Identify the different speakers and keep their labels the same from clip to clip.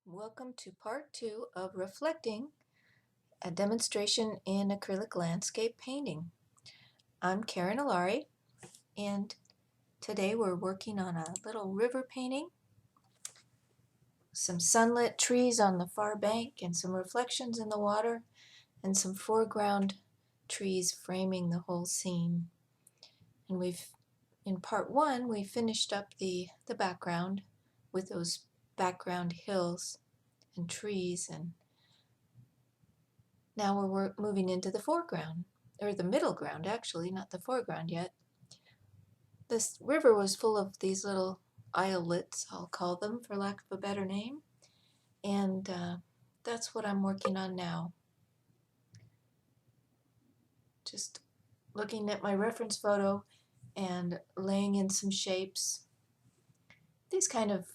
Speaker 1: Welcome to part 2 of Reflecting, a demonstration in acrylic landscape painting. I'm Karen Alari, and today we're working on a little river painting, some sunlit trees on the far bank and some reflections in the water, and some foreground trees framing the whole scene. And in part 1, we finished up the background with those background hills and trees, and now we're moving into the foreground, or the middle ground actually, not the foreground yet. This river was full of these little islets, I'll call them for lack of a better name, and that's what I'm working on now. Just looking at my reference photo and laying in some shapes. These kind of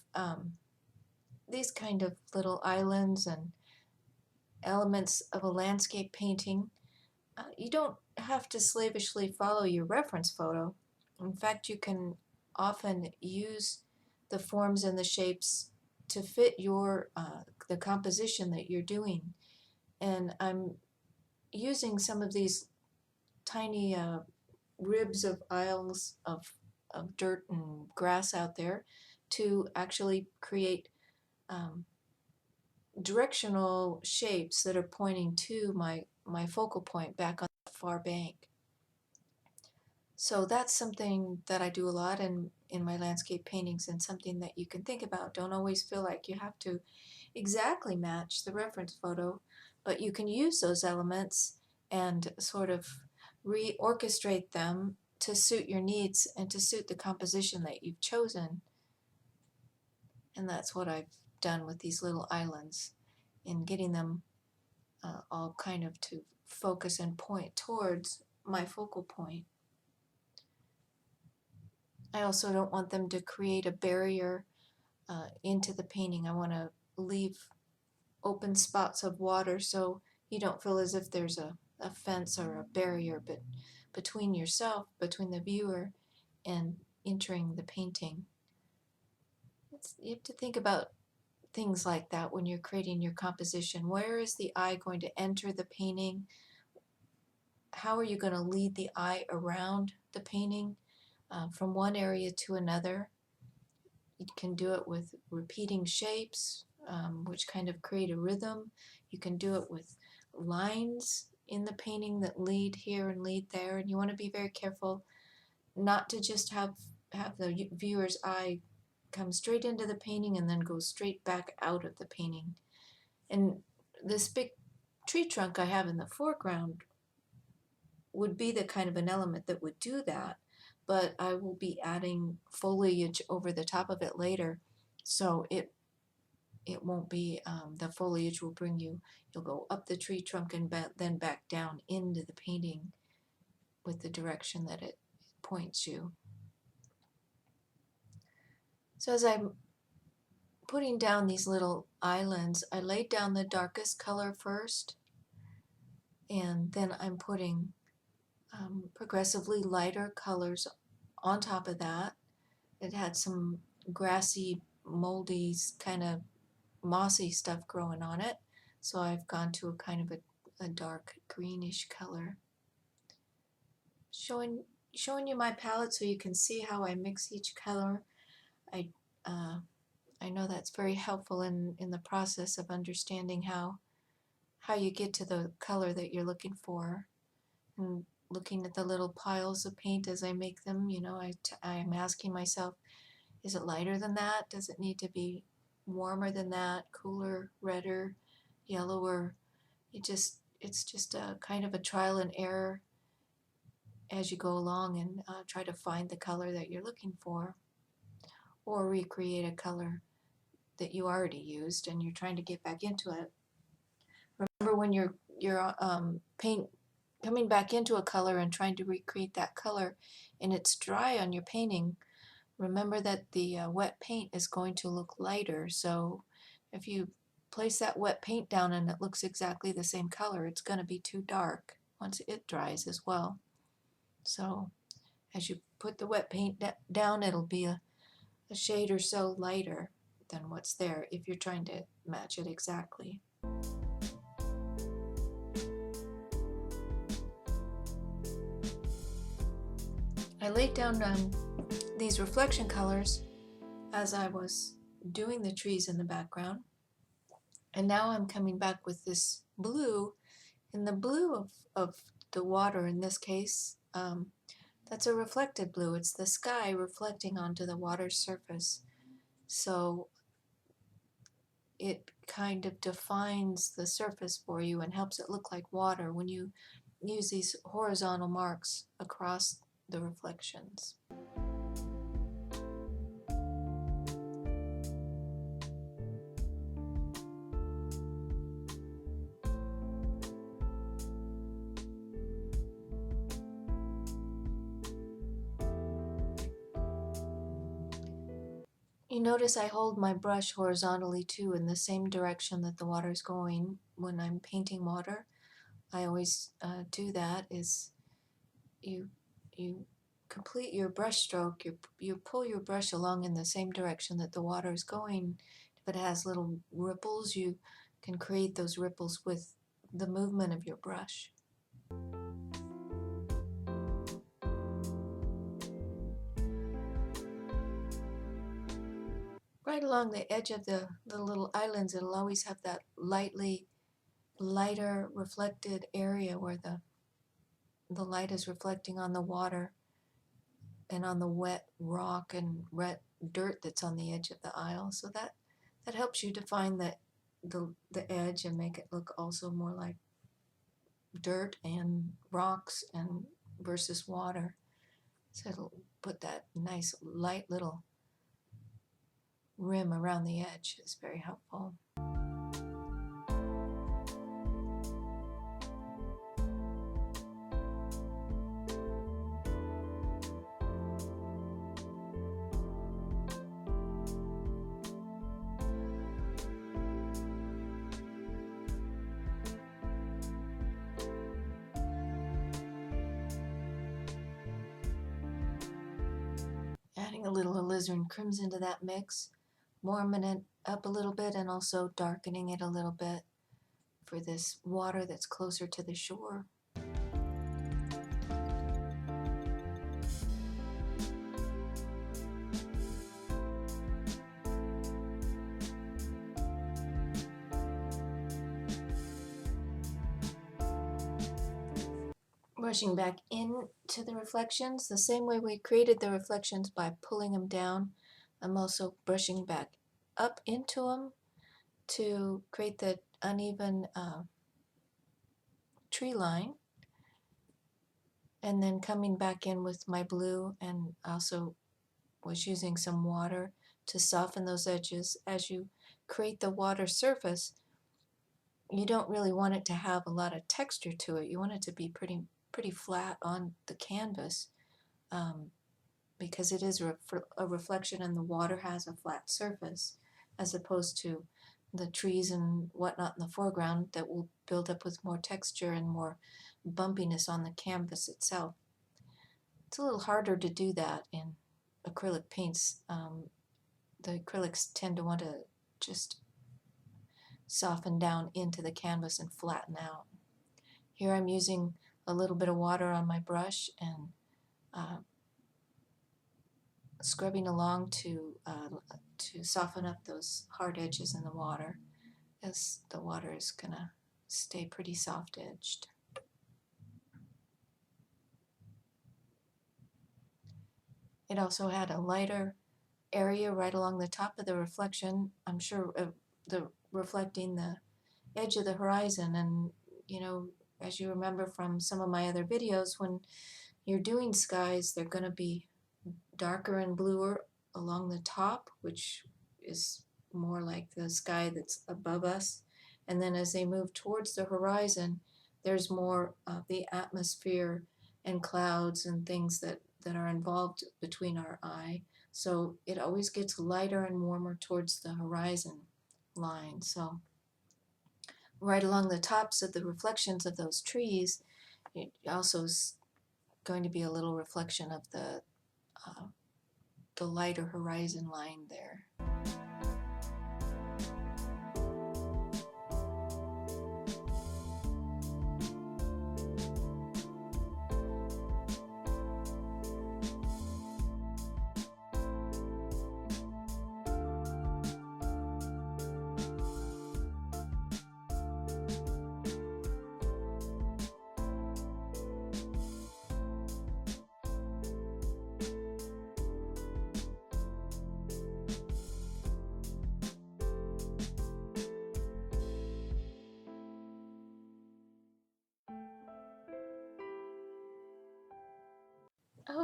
Speaker 1: little islands and elements of a landscape painting. You don't have to slavishly follow your reference photo. In fact, you can often use the forms and the shapes to fit your the composition that you're doing. And I'm using some of these tiny ribs of isles of dirt and grass out there to actually create directional shapes that are pointing to my focal point back on the far bank. So that's something that I do a lot in my landscape paintings, and something that you can think about. Don't always feel like you have to exactly match the reference photo, but you can use those elements and sort of reorchestrate them to suit your needs and to suit the composition that you've chosen. And that's what I've done with these little islands, in getting them all kind of to focus and point towards my focal point. I also don't want them to create a barrier into the painting. I want to leave open spots of water so you don't feel as if there's a fence or a barrier between yourself, between the viewer, and entering the painting. You have to think about things like that when you're creating your composition. Where is the eye going to enter the painting? How are you going to lead the eye around the painting from one area to another? You can do it with repeating shapes, which kind of create a rhythm. You can do it with lines in the painting that lead here and lead there, and you want to be very careful not to just have the viewer's eye come straight into the painting and then go straight back out of the painting. And this big tree trunk I have in the foreground would be the kind of an element that would do that, but I will be adding foliage over the top of it later, so it won't be, the foliage will bring you'll go up the tree trunk and then back down into the painting with the direction that it points you. So as I'm putting down these little islands, I laid down the darkest color first, and then I'm putting progressively lighter colors on top of that. It had some grassy, moldy, kind of mossy stuff growing on it, so I've gone to a kind of a dark greenish color. Showing you my palette so you can see how I mix each color. I know that's very helpful in the process of understanding how you get to the color that you're looking for, and looking at the little piles of paint as I make them. You know, I'm asking myself, is it lighter than that? Does it need to be warmer than that? Cooler, redder, yellower? It's just a kind of a trial and error as you go along, and try to find the color that you're looking for, or recreate a color that you already used and you're trying to get back into it. Remember, when you're coming back into a color and trying to recreate that color and it's dry on your painting, remember that the wet paint is going to look lighter. So if you place that wet paint down and it looks exactly the same color, it's going to be too dark once it dries as well. So as you put the wet paint down, it'll be a shade or so lighter than what's there if you're trying to match it exactly. I laid down these reflection colors as I was doing the trees in the background, and now I'm coming back with this blue, and the blue of the water in this case, that's a reflected blue. It's the sky reflecting onto the water's surface. So it kind of defines the surface for you and helps it look like water when you use these horizontal marks across the reflections. You notice I hold my brush horizontally too, in the same direction that the water is going when I'm painting water. I always do that. Is you complete your brush stroke, you pull your brush along in the same direction that the water is going. If it has little ripples, you can create those ripples with the movement of your brush. Right along the edge of the little islands, it'll always have that lighter reflected area where the light is reflecting on the water and on the wet rock and wet dirt that's on the edge of the isle. So that helps you define the edge and make it look also more like dirt and rocks and versus water. So it'll put that nice light little rim around the edge. Is very helpful. Adding a little Alizarin Crimson to that mix, warming it up a little bit and also darkening it a little bit for this water that's closer to the shore. Brushing back into the reflections, the same way we created the reflections by pulling them down, I'm also brushing back up into them to create the uneven tree line, and then coming back in with my blue, and also was using some water to soften those edges. As you create the water surface, you don't really want it to have a lot of texture to it. You want it to be pretty flat on the canvas, because it is a reflection and the water has a flat surface, as opposed to the trees and whatnot in the foreground that will build up with more texture and more bumpiness on the canvas itself. It's a little harder to do that in acrylic paints. The acrylics tend to want to just soften down into the canvas and flatten out. Here I'm using a little bit of water on my brush and scrubbing along to soften up those hard edges in the water, as the water is gonna stay pretty soft edged. It also had a lighter area right along the top of the reflection, I'm sure reflecting the edge of the horizon. And you know, as you remember from some of my other videos, when you're doing skies, they're going to be darker and bluer along the top, which is more like the sky that's above us. And then as they move towards the horizon, there's more of the atmosphere and clouds and things that are involved between our eye. So it always gets lighter and warmer towards the horizon line. So right along the tops of the reflections of those trees, it also is going to be a little reflection of the lighter horizon line there.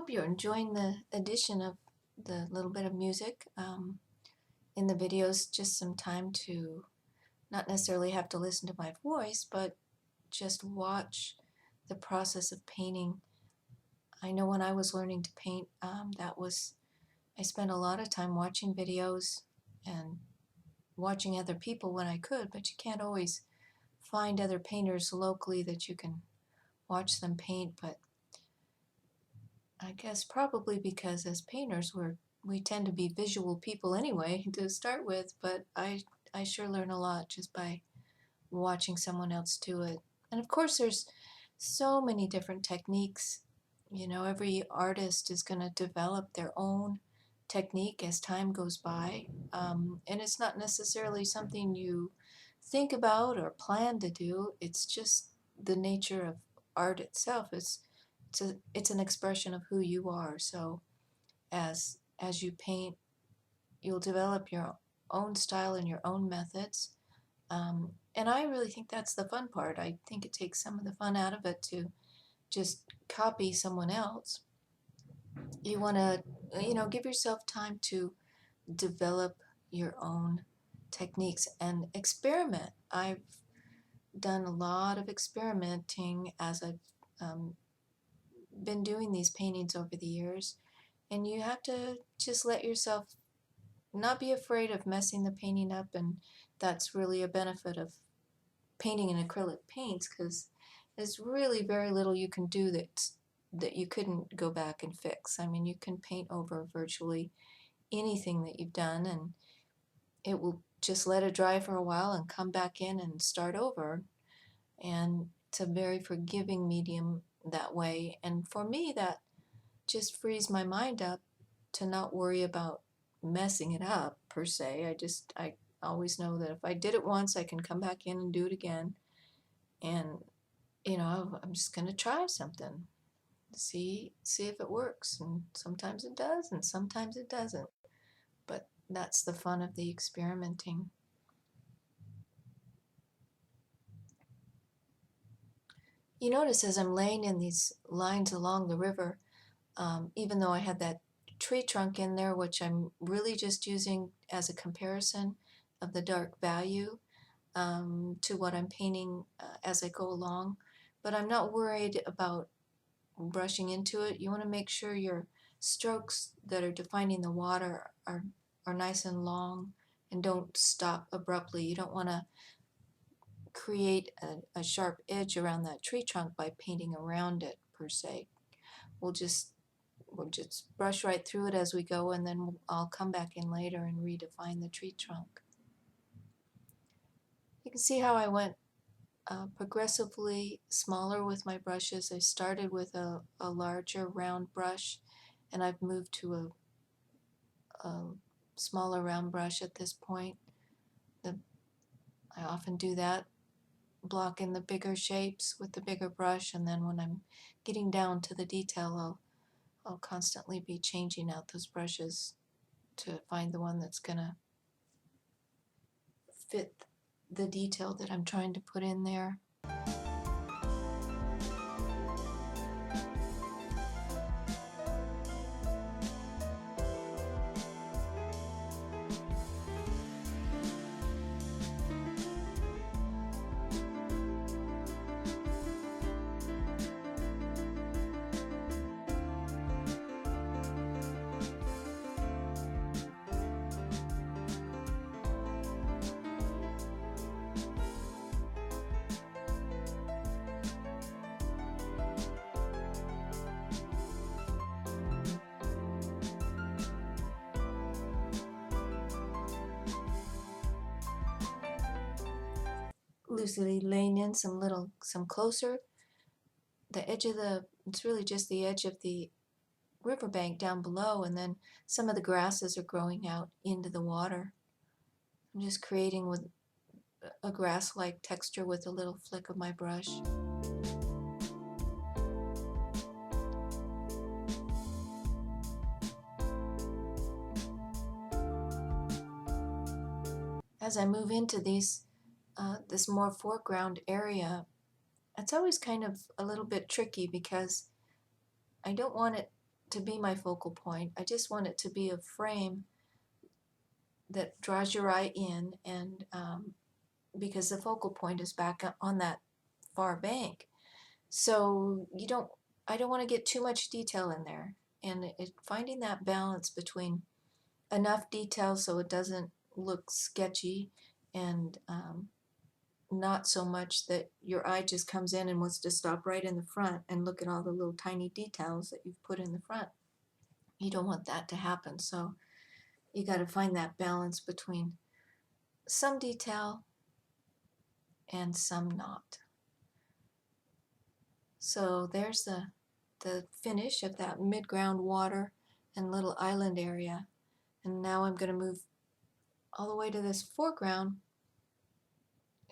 Speaker 1: hope you're enjoying the addition of the little bit of music in the videos, just some time to not necessarily have to listen to my voice, but just watch the process of painting. I know when I was learning to paint, I spent a lot of time watching videos and watching other people when I could, but you can't always find other painters locally that you can watch them paint. But I guess probably because as painters we tend to be visual people anyway to start with, but I sure learn a lot just by watching someone else do it. And of course there's so many different techniques. You know, every artist is going to develop their own technique as time goes by. And it's not necessarily something you think about or plan to do. It's just the nature of art itself. It's an expression of who you are. So as you paint, you'll develop your own style and your own methods. And I really think that's the fun part. I think it takes some of the fun out of it to just copy someone else. You want to, give yourself time to develop your own techniques and experiment. I've done a lot of experimenting as I've been doing these paintings over the years, and you have to just let yourself not be afraid of messing the painting up, and that's really a benefit of painting in acrylic paints, because there's really very little you can do that you couldn't go back and fix. I mean, you can paint over virtually anything that you've done, and it will just let it dry for a while and come back in and start over. And it's a very forgiving medium that way. And for me, that just frees my mind up to not worry about messing it up per se. I always know that if I did it once, I can come back in and do it again. And I'm just going to try something, see if it works. And sometimes it does, and sometimes it doesn't. But that's the fun of the experimenting. You notice as I'm laying in these lines along the river, even though I had that tree trunk in there, which I'm really just using as a comparison of the dark value to what I'm painting as I go along, but I'm not worried about brushing into it. You want to make sure your strokes that are defining the water are nice and long and don't stop abruptly. You don't want to create a sharp edge around that tree trunk by painting around it per se. We'll just brush right through it as we go, and then I'll come back in later and redefine the tree trunk. You can see how I went progressively smaller with my brushes. I started with a larger round brush, and I've moved to a smaller round brush at this point. I often do that, block in the bigger shapes with the bigger brush, and then when I'm getting down to the detail, I'll constantly be changing out those brushes to find the one that's going to fit the detail that I'm trying to put in there. Loosely laying in some closer. The edge of it's really just the edge of the riverbank down below, and then some of the grasses are growing out into the water. I'm just creating with a grass-like texture with a little flick of my brush. As I move into this more foreground area, it's always kind of a little bit tricky because I don't want it to be my focal point. I just want it to be a frame that draws your eye in, and because the focal point is back on that far bank. So I don't want to get too much detail in there. And finding that balance between enough detail so it doesn't look sketchy, and not so much that your eye just comes in and wants to stop right in the front and look at all the little tiny details that you've put in the front. You don't want that to happen. So you got to find that balance between some detail and some not. So there's the finish of that mid-ground water and little island area. And now I'm going to move all the way to this foreground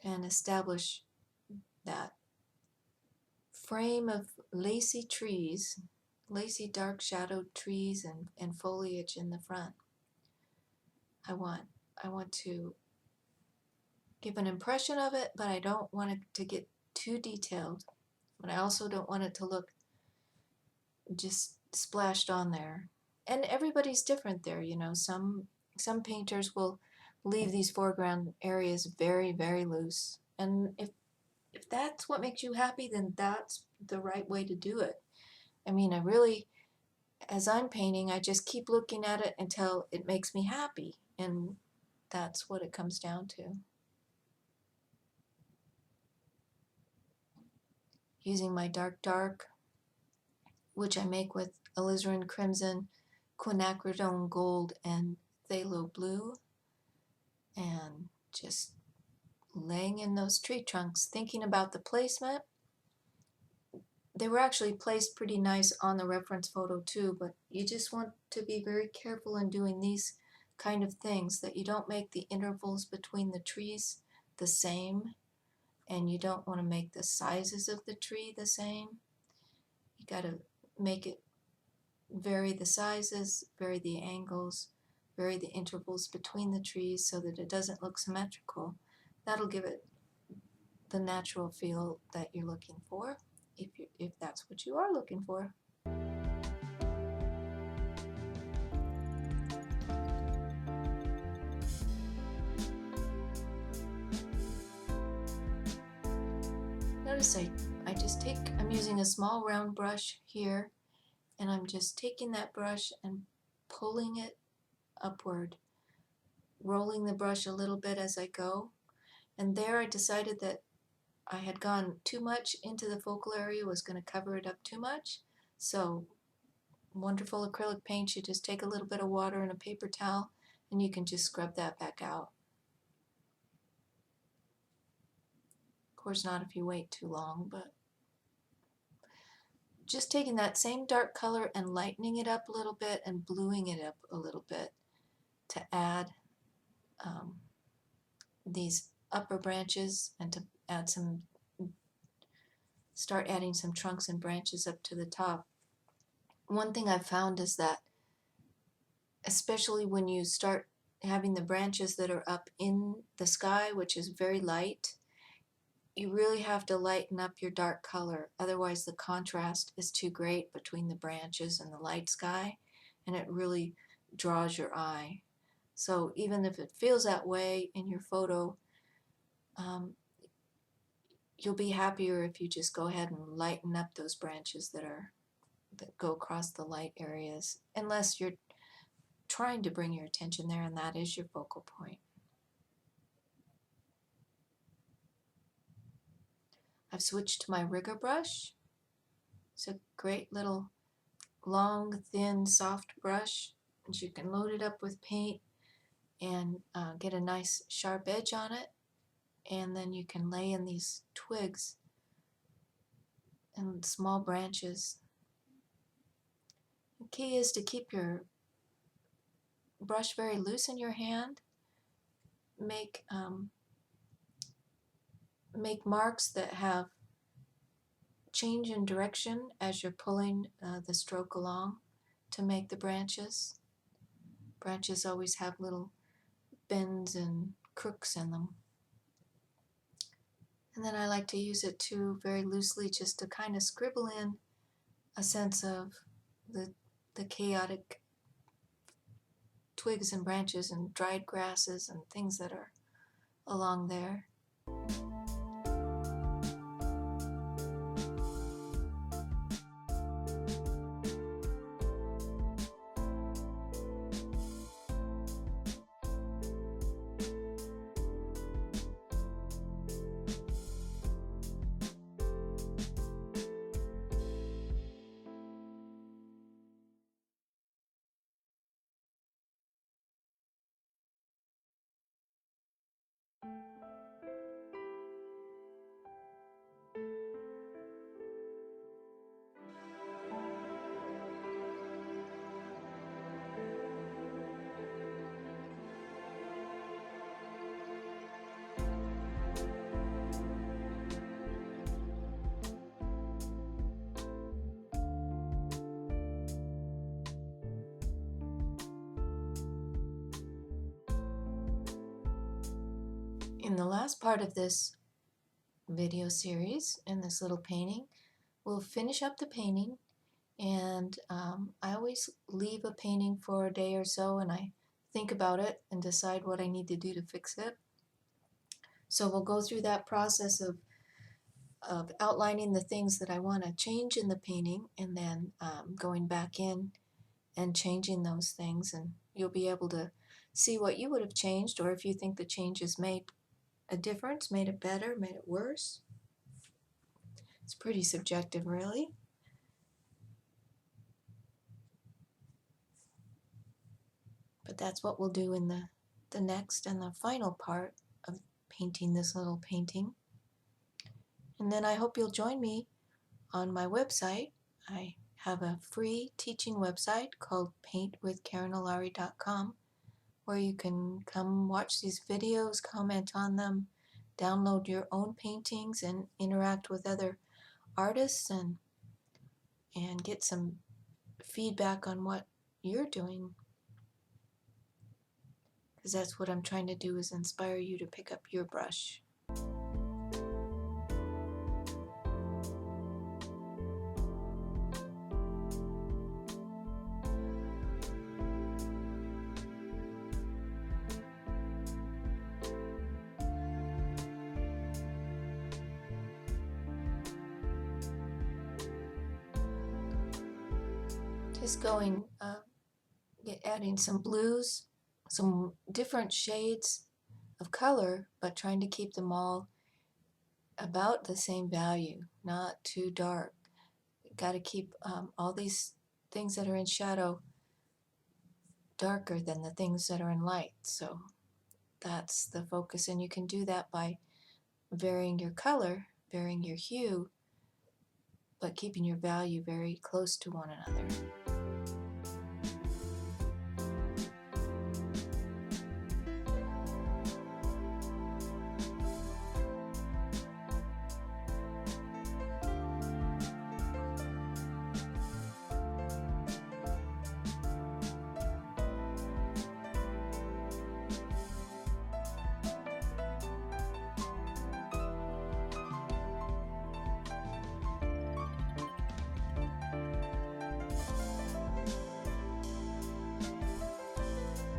Speaker 1: and establish that frame of lacy trees, lacy dark shadowed trees and foliage in the front. I want to give an impression of it, but I don't want it to get too detailed. But I also don't want it to look just splashed on there. And everybody's different there, you know. Some painters will leave these foreground areas very, very loose. And if that's what makes you happy, then that's the right way to do it. I mean, I really, as I'm painting, I just keep looking at it until it makes me happy. And that's what it comes down to. Using my dark, which I make with Alizarin Crimson, Quinacridone Gold, and Pthalo Blue, and just laying in those tree trunks, thinking about the placement. They were actually placed pretty nice on the reference photo too, but you just want to be very careful in doing these kind of things, that you don't make the intervals between the trees the same, and you don't want to make the sizes of the tree the same. You got to make it vary the sizes, vary the angles, vary the intervals between the trees so that it doesn't look symmetrical. That'll give it the natural feel that you're looking for, if that's what you are looking for. Notice I'm using a small round brush here, and I'm just taking that brush and pulling it upward, rolling the brush a little bit as I go. And there I decided that I had gone too much into the focal area, was going to cover it up too much. So wonderful acrylic paint, you just take a little bit of water and a paper towel and you can just scrub that back out. Of course not if you wait too long, but just taking that same dark color and lightening it up a little bit and bluing it up a little bit to add these upper branches, and to add start adding some trunks and branches up to the top. One thing I've found is that especially when you start having the branches that are up in the sky, which is very light, you really have to lighten up your dark color. Otherwise the contrast is too great between the branches and the light sky, and it really draws your eye. So even if it feels that way in your photo, you'll be happier if you just go ahead and lighten up those branches that go across the light areas, unless you're trying to bring your attention there and that is your focal point. I've switched to my rigger brush. It's a great little long, thin, soft brush, and you can load it up with paint and get a nice sharp edge on it, and then you can lay in these twigs and small branches. The key is to keep your brush very loose in your hand. Make marks that have change in direction as you're pulling the stroke along to make the branches. Branches always have little bends and crooks in them. And then I like to use it too very loosely, just to kind of scribble in a sense of the the chaotic twigs and branches and dried grasses and things that are along there. In the last part of this video series, in this little painting, we'll finish up the painting, and I always leave a painting for a day or so and I think about it and decide what I need to do to fix it. So we'll go through that process of outlining the things that I want to change in the painting, and then going back in and changing those things, and you'll be able to see what you would have changed, or if you think the changes made a difference, made it better, made it worse. It's pretty subjective, really. But that's what we'll do in the next and the final part of painting this little painting. And then I hope you'll join me on my website. I have a free teaching website called paintwithkarenalari.com, where you can come watch these videos, comment on them, download your own paintings, and interact with other artists and get some feedback on what you're doing. Because that's what I'm trying to do, is inspire you to pick up your brush. Just going, adding some blues, some different shades of color, but trying to keep them all about the same value, not too dark. Got to keep all these things that are in shadow darker than the things that are in light. So that's the focus, and you can do that by varying your color, varying your hue, but keeping your value very close to one another.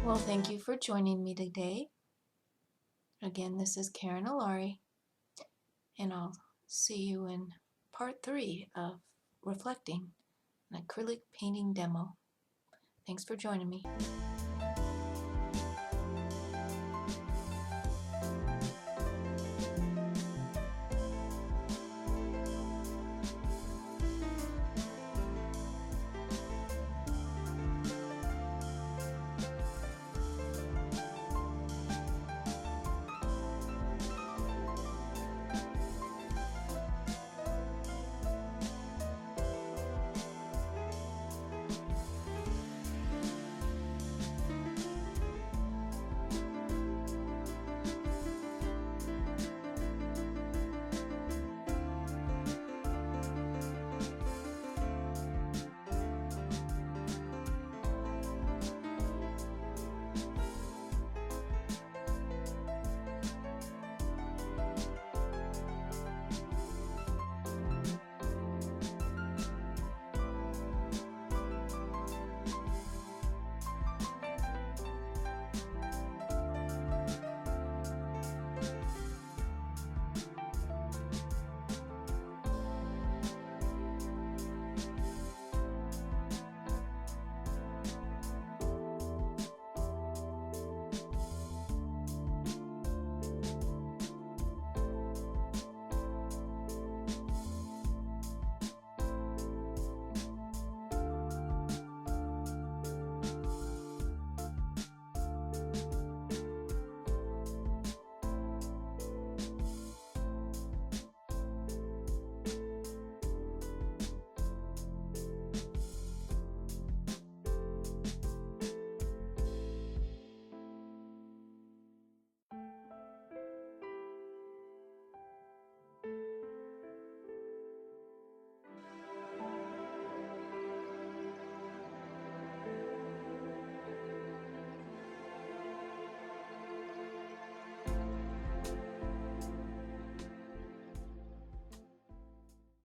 Speaker 1: Well, thank you for joining me today. Again, this is Karen Alari, and I'll see you in part 3 of Reflecting, an acrylic painting demo. Thanks for joining me.